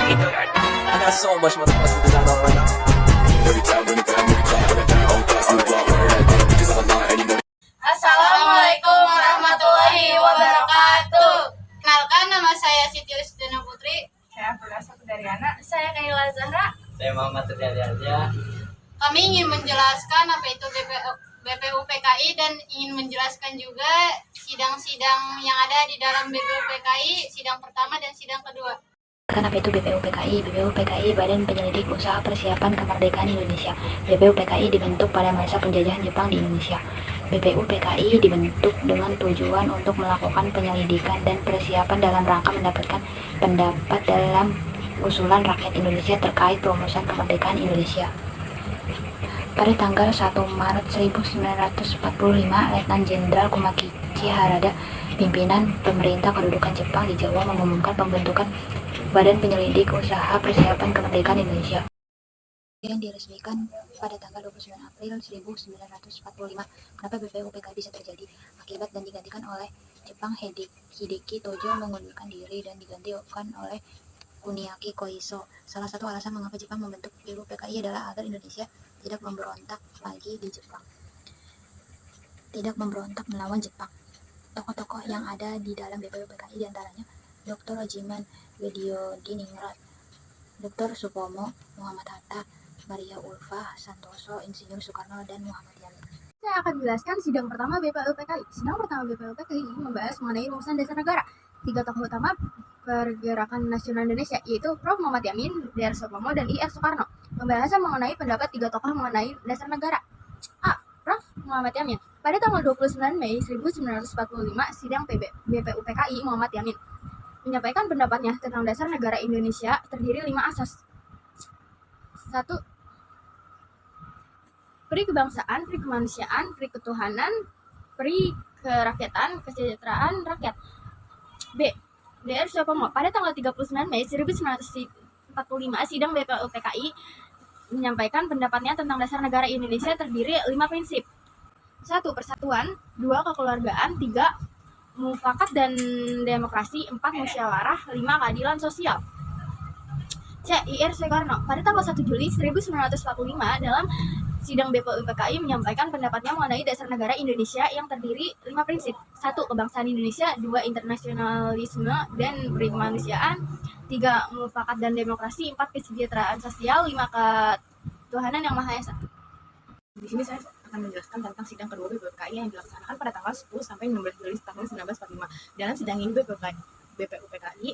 I got so much motherfucking design on right now. Assalamualaikum warahmatullahi wabarakatuh. Kenalkan, nama saya Siti Usdana Putri. Saya Abdullah Saputariana. Saya Kaila Zahra. Saya Muhammad Terjadi. Kami ingin menjelaskan apa itu BPUPKI dan ingin menjelaskan juga sidang-sidang yang ada di dalam BPUPKI, sidang pertama dan sidang kedua. Apa itu BPUPKI? BPUPKI Badan Penyelidik Usaha Persiapan Kemerdekaan Indonesia. BPUPKI dibentuk pada masa penjajahan Jepang di Indonesia. BPUPKI dibentuk dengan tujuan untuk melakukan penyelidikan dan persiapan dalam rangka mendapatkan pendapat dalam usulan rakyat Indonesia terkait perumusan kemerdekaan Indonesia. Pada tanggal 1 Maret 1945, Letnan Jenderal Kumakichi Harada, pimpinan pemerintah kedudukan Jepang di Jawa, mengumumkan pembentukan Badan Penyelidik Usaha Persiapan Kemerdekaan Indonesia yang diresmikan pada tanggal 29 April 1945. Kenapa BPUPKI bisa terjadi? Akibat dan digantikan oleh Jepang, Hideki Tojo mengundurkan diri dan digantikan oleh Kuniaki Koiso. Salah satu alasan mengapa Jepang membentuk BPUPKI adalah agar Indonesia tidak memberontak lagi di Jepang. Tidak memberontak melawan Jepang. Tokoh-tokoh yang ada di dalam BPUPKI diantaranya Dr. Ojiman Widyodiningrat, Dr. Supomo, Muhammad Hatta, Maria Ulfa Santoso, Insinyur Soekarno, dan Muhammad Yamin. Saya akan jelaskan sidang pertama BPUPKI. Sidang pertama BPUPKI ini membahas mengenai rumusan dasar negara. 3 tokoh utama Pergerakan Nasional Indonesia, yaitu Prof. Muhammad Yamin, Dr. Supomo, dan I.R. Soekarno. Pembahasan mengenai pendapat 3 tokoh mengenai dasar negara. A. Prof. Muhammad Yamin. Pada tanggal 29 Mei 1945, sidang BPUPKI Muhammad Yamin menyampaikan pendapatnya tentang dasar negara Indonesia terdiri 5 asas. 1. Peri kebangsaan, peri kemanusiaan, peri ketuhanan, peri kerakyatan, kesejahteraan rakyat. B. Dr. Supomo. Pada tanggal 39 Mei 1945, sidang BPUPKI menyampaikan pendapatnya tentang dasar negara Indonesia terdiri 5 prinsip. 1. Persatuan, 2. Kekeluargaan, 3. Mufakat dan demokrasi, 4. Musyawarah, 5. Keadilan sosial. C. I.R. Soekarno. Pada tanggal 1 Juli 1945 dalam sidang BPUPKI menyampaikan pendapatnya mengenai dasar negara Indonesia yang terdiri 5 prinsip. 1. Kebangsaan Indonesia, 2. Internasionalisme dan kemanusiaan, 3. Mufakat dan demokrasi, 4. Kesejahteraan sosial, 5. Ketuhanan yang Maha Esa. Di sini saya akan menjelaskan tentang sidang kedua BPUPKI yang dilaksanakan pada tanggal 10 sampai 16 Juli tahun 1945. Dalam sidang ini BPUPKI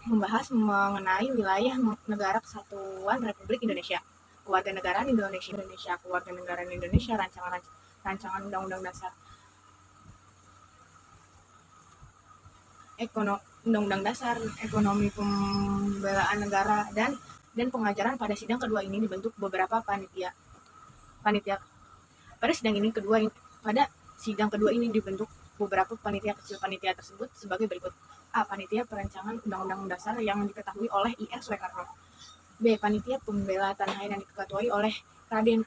membahas mengenai wilayah negara kesatuan Republik Indonesia, kewarganegaraan Indonesia, kewarganegaraan Indonesia, rancangan undang-undang dasar, undang-undang dasar, ekonomi pembelaan negara, dan pengajaran. Pada sidang kedua ini dibentuk beberapa panitia. Pada sidang kedua ini dibentuk beberapa panitia kecil. Panitia tersebut sebagai berikut. A. Panitia perancangan undang-undang dasar yang diketahui oleh I.R. Soekarno. B. Panitia pembela tanah air yang diketuai oleh Raden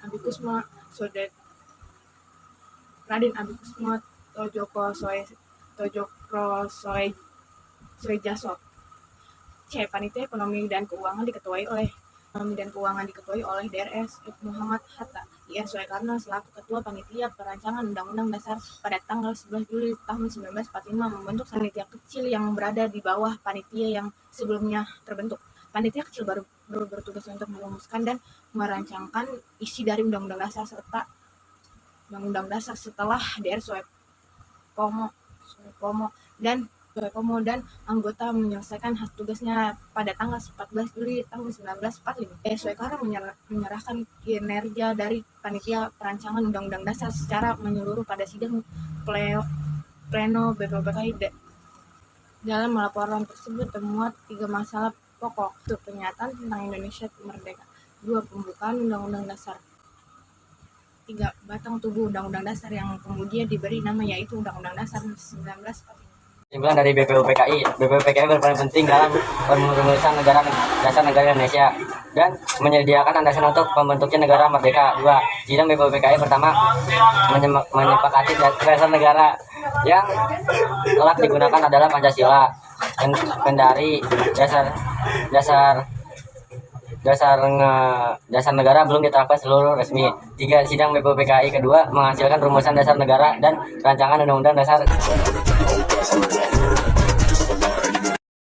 Abikusma Tojokro Soejaso. C. Panitia ekonomi dan keuangan diketuai oleh Drs. Muhammad Hatta. I.R. Soekarno selaku Ketua Panitia Perancangan Undang-Undang Dasar pada tanggal 11 Juli tahun 1945 membentuk panitia kecil yang berada di bawah panitia yang sebelumnya terbentuk. Panitia kecil baru bertugas untuk merumuskan dan merancangkan isi dari Undang-Undang Dasar setelah Dr. Supomo dan anggota menyelesaikan tugasnya pada tanggal 14 Juli tahun 1945. Soekarno menyerahkan kinerja dari Panitia Perancangan Undang-Undang Dasar secara menyeluruh pada sidang pleno BPUPKI. Dalam laporan tersebut termuat 3 masalah pokok. 1. Pernyataan tentang Indonesia merdeka. 2. Pembukaan Undang-Undang Dasar. 3. Batang tubuh Undang-Undang Dasar yang kemudian diberi nama yaitu Undang-Undang Dasar 1945. Kesimpulan dari BPUPKI berperan penting dalam perumusan dasar negara Indonesia dan menyediakan landasan untuk pembentuknya negara merdeka. 2. Sidang BPUPKI pertama menyepakati dasar negara yang telah digunakan adalah Pancasila. Kendari dasar negara belum diterapkan seluruh resmi. 3. Sidang BPUPKI kedua menghasilkan rumusan dasar negara dan rancangan undang-undang dasar